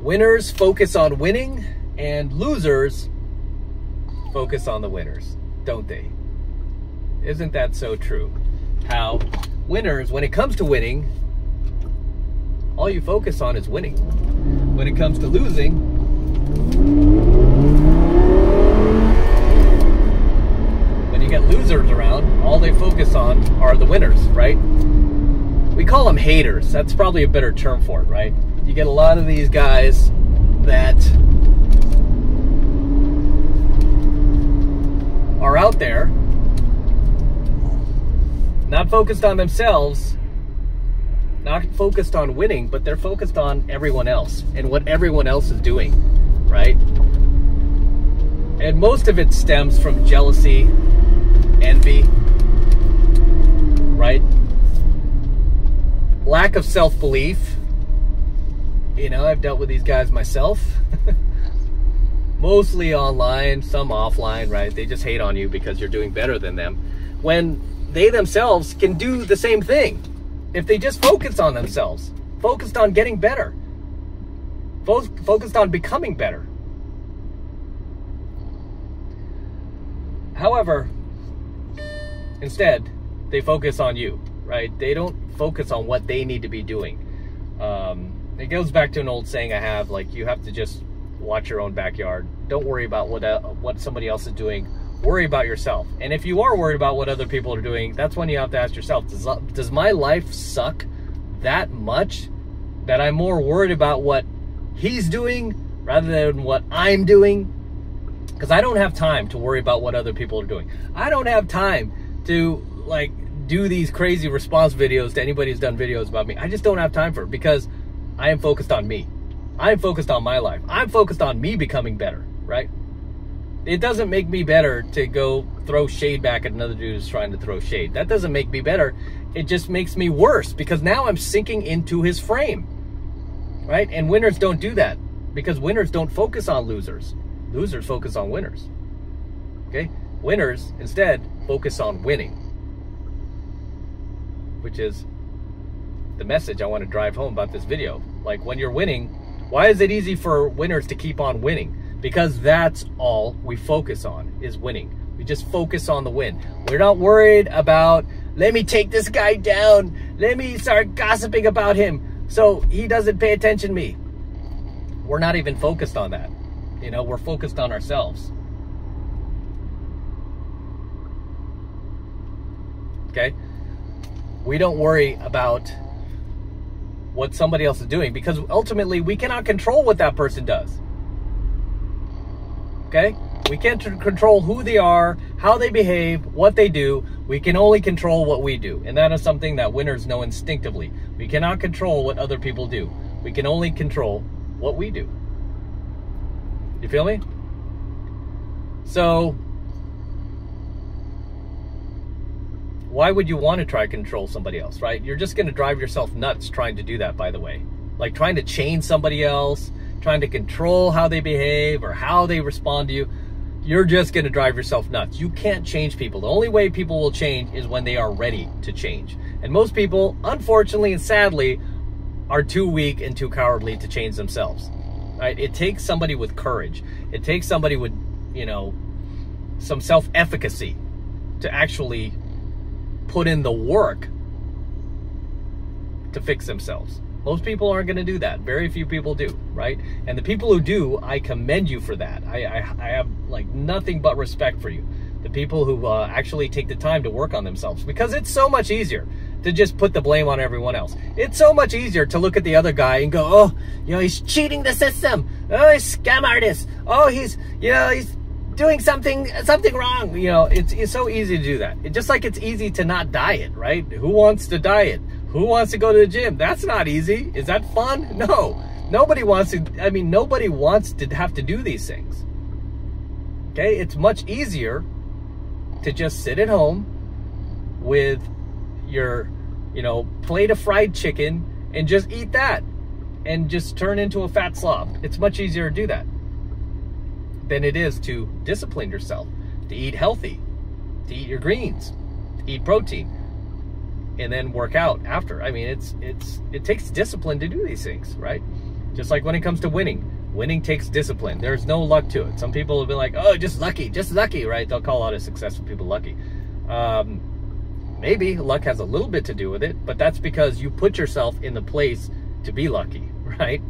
Winners focus on winning, and losers focus on the winners, don't they? Isn't that so true? How winners, when it comes to winning, all you focus on is winning. When it comes to losing, when you get losers around, all they focus on are the winners, right? We call them haters. That's probably a better term for it, right? You get a lot of these guys that are out there, not focused on themselves, not focused on winning, but they're focused on everyone else and what everyone else is doing, right? And most of it stems from jealousy, envy, right? Lack of self-belief. You know, I've dealt with these guys myself. Mostly online, some offline, right? They just hate on you because you're doing better than them, when they themselves can do the same thing. If they just focus on themselves, focused on getting better, focused on becoming better. However, instead, they focus on you, right? They don't focus on what they need to be doing. It goes back to an old saying I have, like, you have to just watch your own backyard. Don't worry about what somebody else is doing. Worry about yourself. And if you are worried about what other people are doing, that's when you have to ask yourself, does my life suck that much that I'm more worried about what he's doing rather than what I'm doing? Because I don't have time to worry about what other people are doing. I don't have time to, like, do these crazy response videos to anybody who's done videos about me. I just don't have time for it, because I am focused on me. I'm focused on my life. I'm focused on me becoming better, right? It doesn't make me better to go throw shade back at another dude who's trying to throw shade. That doesn't make me better. It just makes me worse, because now I'm sinking into his frame, right? And winners don't do that, because winners don't focus on losers. Losers focus on winners, okay? Winners, instead, focus on winning, which is the message I want to drive home about this video. Like, when you're winning, why is it easy for winners to keep on winning? Because that's all we focus on, is winning. We just focus on the win. We're not worried about, let me take this guy down, let me start gossiping about him so he doesn't pay attention to me. We're not even focused on that. You know, we're focused on ourselves. Okay? We don't worry about what somebody else is doing, because ultimately we cannot control what that person does. Okay? We can't control who they are, how they behave, what they do. We can only control what we do. And that is something that winners know instinctively. We cannot control what other people do. We can only control what we do. You feel me? So, why would you want to try to control somebody else, right? You're just going to drive yourself nuts trying to do that, by the way. Like trying to change somebody else, trying to control how they behave or how they respond to you. You're just going to drive yourself nuts. You can't change people. The only way people will change is when they are ready to change. And most people, unfortunately and sadly, are too weak and too cowardly to change themselves. Right? It takes somebody with courage. It takes somebody with, you know, some self-efficacy to actually put in the work to fix themselves. Most people aren't going to do that. Very few people do, right? And the people who do, I commend you for that. I have like nothing but respect for you. The people who actually take the time to work on themselves, because it's so much easier to just put the blame on everyone else. It's so much easier to look at the other guy and go, oh, you know, he's cheating the system. Oh, he's a scam artist. Oh, he's, you know, he's doing something wrong. You know, it's so easy to do that. It's just like it's easy to not diet, right? Who wants to diet? Who wants to go to the gym? That's not easy. Is that fun? No. Nobody wants to, I mean, nobody wants to have to do these things. Okay? It's much easier to just sit at home with your, you know, plate of fried chicken and just eat that and just turn into a fat slob. It's much easier to do that than it is to discipline yourself, to eat healthy, to eat your greens, to eat protein, and then work out after. I mean, it takes discipline to do these things, right? Just like when it comes to winning. Winning takes discipline. There's no luck to it. Some people have been like, oh, just lucky, right? They'll call a lot of successful people lucky. Maybe luck has a little bit to do with it, but that's because you put yourself in the place to be lucky, right?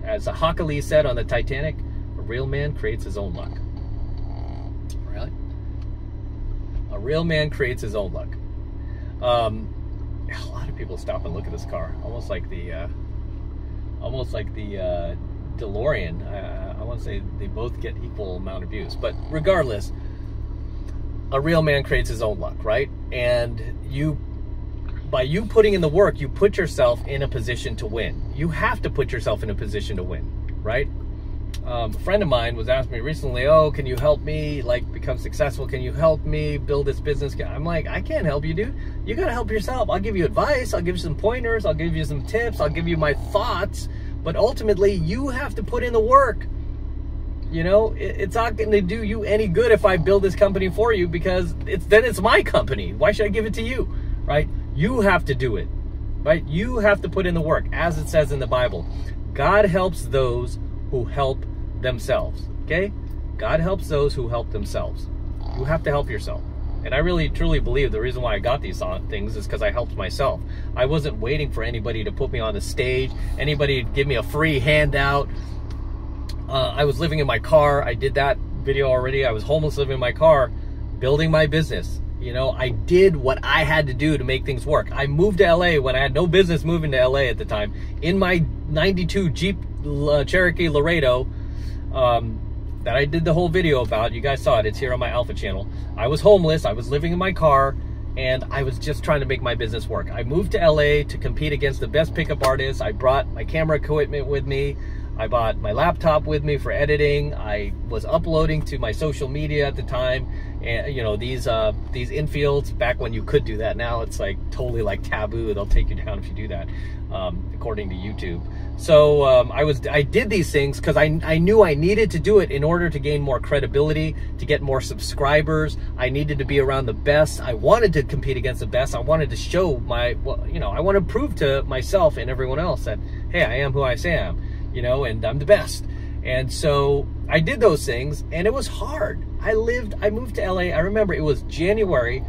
As Hockley said on the Titanic, a real man creates his own luck. Really? A real man creates his own luck. A lot of people stop and look at this car, almost like the DeLorean. I want to say they both get equal amount of views, but regardless, a real man creates his own luck, right? And by you putting in the work, you put yourself in a position to win. You have to put yourself in a position to win, right? A friend of mine was asking me recently, oh, can you help me like become successful? Can you help me build this business? I'm like, I can't help you, dude. You got to help yourself. I'll give you advice. I'll give you some pointers. I'll give you some tips. I'll give you my thoughts. But ultimately, you have to put in the work. You know, it's not going to do you any good if I build this company for you, because then it's my company. Why should I give it to you, right? You have to do it, right? You have to put in the work, as it says in the Bible. God helps those who help themselves, okay? God helps those who help themselves. You have to help yourself. And I really, truly believe the reason why I got these things is because I helped myself. I wasn't waiting for anybody to put me on the stage, anybody to give me a free handout. I was living in my car. I did that video already. I was homeless, living in my car, building my business. You know, I did what I had to do to make things work. I moved to LA when I had no business moving to LA at the time, in my 92 Jeep Cherokee Laredo that I did the whole video about. You guys saw it. It's here on my Alpha channel. I was homeless. I was living in my car, and I was just trying to make my business work. I moved to LA to compete against the best pickup artists. I brought my camera equipment with me. I bought my laptop with me for editing. I was uploading to my social media at the time, and you know, these infields, back when you could do that. Now it's like totally like taboo. They'll take you down if you do that, according to YouTube. So I did these things because I knew I needed to do it in order to gain more credibility, to get more subscribers. I needed to be around the best. I wanted to compete against the best. I wanted to show I want to prove to myself and everyone else that, hey, I am who I say I am. You know, and I'm the best. And so I did those things, and it was hard. I moved to LA. I remember it was January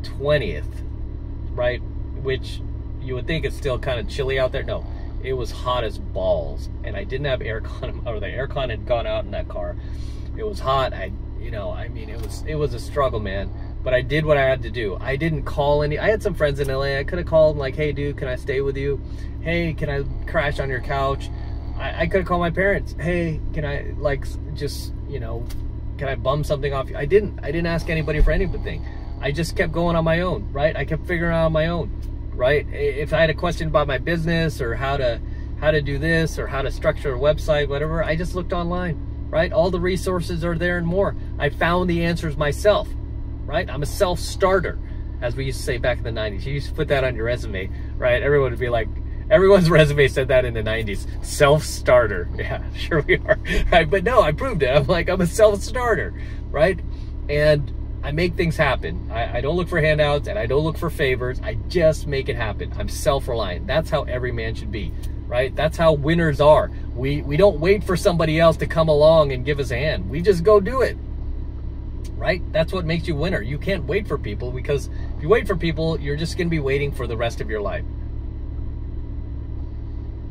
20th, right? Which you would think it's still kind of chilly out there. No, it was hot as balls, and I didn't have aircon, or the aircon had gone out in that car. It was hot. I mean, it was a struggle, man. But I did what I had to do. I didn't call I had some friends in LA. I could have called like, hey, dude, can I stay with you? Hey, can I crash on your couch? I could have called my parents. Hey, can I can I bum something off you? I didn't ask anybody for anything. I just kept going on my own, right? I kept figuring out on my own, right? If I had a question about my business or how to do this or how to structure a website, whatever, I just looked online, right? All the resources are there and more. I found the answers myself. Right? I'm a self-starter, as we used to say back in the 90s. You used to put that on your resume, right? Everyone would be like, everyone's resume said that in the 90s. Self-starter. Yeah, sure we are. Right? But no, I proved it. I'm like, I'm a self-starter, right? And I make things happen. I don't look for handouts, and I don't look for favors. I just make it happen. I'm self-reliant. That's how every man should be, right? That's how winners are. We don't wait for somebody else to come along and give us a hand. We just go do it. Right? That's what makes you a winner. You can't wait for people, because if you wait for people, you're just going to be waiting for the rest of your life.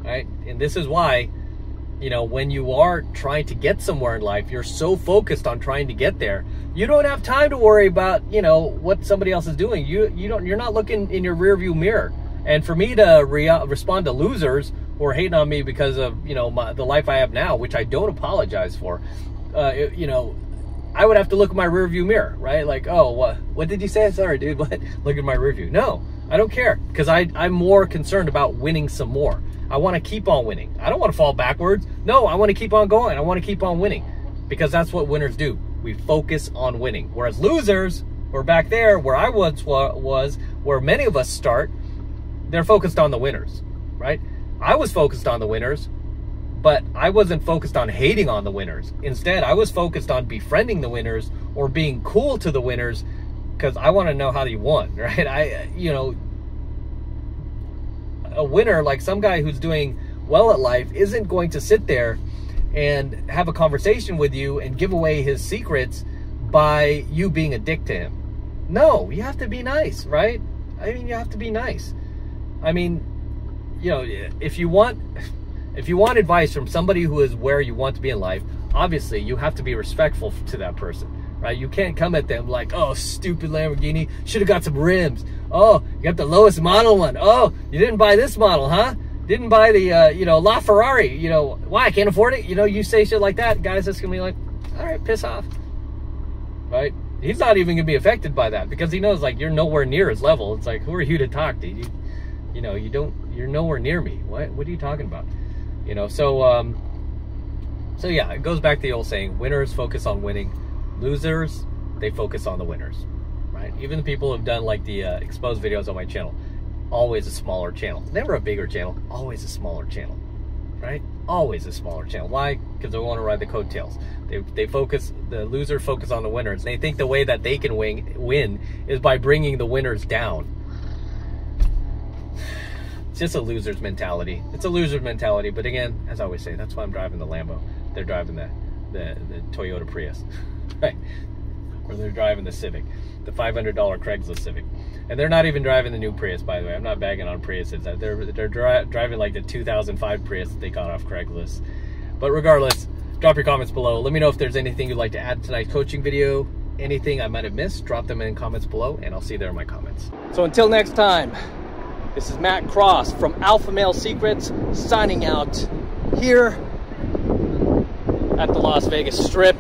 Right? And this is why, you know, when you are trying to get somewhere in life, you're so focused on trying to get there, you don't have time to worry about, you know, what somebody else is doing. You're not looking in your rearview mirror. And for me to respond to losers who are hating on me because of, you know, the life I have now, which I don't apologize for, you know, I would have to look in my rearview mirror, right? Like, oh, what did you say? Sorry, dude, what? Look at my rearview. No, I don't care, because I'm more concerned about winning some more. I want to keep on winning. I don't want to fall backwards. No, I want to keep on going. I want to keep on winning, because that's what winners do. We focus on winning. Whereas losers, or back there where I was, where many of us start, they're focused on the winners, right? I was focused on the winners, but I wasn't focused on hating on the winners. Instead, I was focused on befriending the winners or being cool to the winners, because I want to know how they won, right? You know, a winner, like some guy who's doing well at life, isn't going to sit there and have a conversation with you and give away his secrets by you being a dick to him. No, you have to be nice, right? I mean, you have to be nice. I mean, you know, if you want advice from somebody who is where you want to be in life, obviously you have to be respectful to that person, right? You can't come at them like, oh, stupid Lamborghini, should have got some rims. Oh, you got the lowest model one. Oh, you didn't buy this model, huh? Didn't buy the, you know, LaFerrari. You know, why? I can't afford it. You know, you say shit like that, guys, that's gonna be like, all right, piss off, right? He's not even gonna be affected by that because he knows, like, you're nowhere near his level. It's like, who are you to talk to? You know, you're nowhere near me. What are you talking about? You know, so yeah, it goes back to the old saying, winners focus on winning, losers, they focus on the winners, right? Even the people who've done like the exposed videos on my channel, always a smaller channel, never a bigger channel, always a smaller channel, right? Always a smaller channel. Why? Because they want to ride the coattails. They focus, the losers focus on the winners. They think the way that they can win is by bringing the winners down. It's just a loser's mentality. It's a loser's mentality. But again, as I always say, that's why I'm driving the Lambo. They're driving the Toyota Prius, right? Or they're driving the Civic, the $500 Craigslist Civic. And they're not even driving the new Prius, by the way. I'm not bagging on Priuses. They're driving like the 2005 Prius that they got off Craigslist. But regardless, drop your comments below. Let me know if there's anything you'd like to add to tonight's coaching video. Anything I might have missed, drop them in comments below, and I'll see you there in my comments. So until next time, this is Matt Cross from AlphaMaleSecrets, signing out here at the Las Vegas Strip.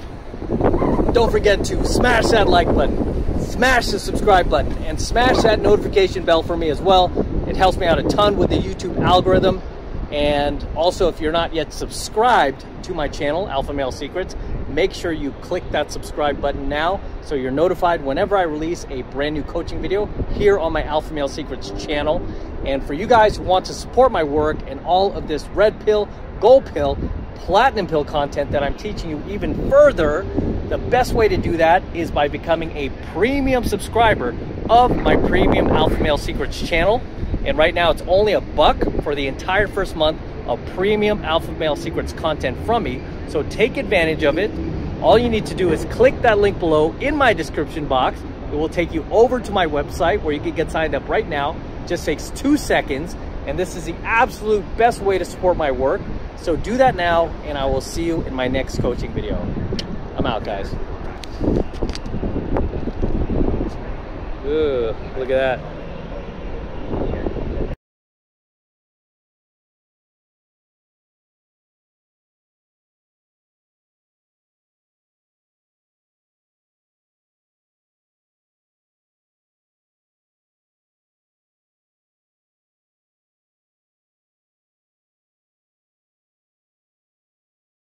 Don't forget to smash that like button, smash the subscribe button, and smash that notification bell for me as well. It helps me out a ton with the YouTube algorithm. And also, if you're not yet subscribed to my channel, AlphaMaleSecrets, make sure you click that subscribe button now so you're notified whenever I release a brand new coaching video here on my AlphaMaleSecrets channel. And for you guys who want to support my work and all of this red pill, gold pill, platinum pill content that I'm teaching you even further, the best way to do that is by becoming a premium subscriber of my premium AlphaMaleSecrets channel. And right now it's only $1 for the entire first month of premium AlphaMaleSecrets content from me. So take advantage of it. All you need to do is click that link below in my description box. It will take you over to my website where you can get signed up right now. Just takes 2 seconds. And this is the absolute best way to support my work. So do that now, and I will see you in my next coaching video. I'm out, guys. Ugh, look at that.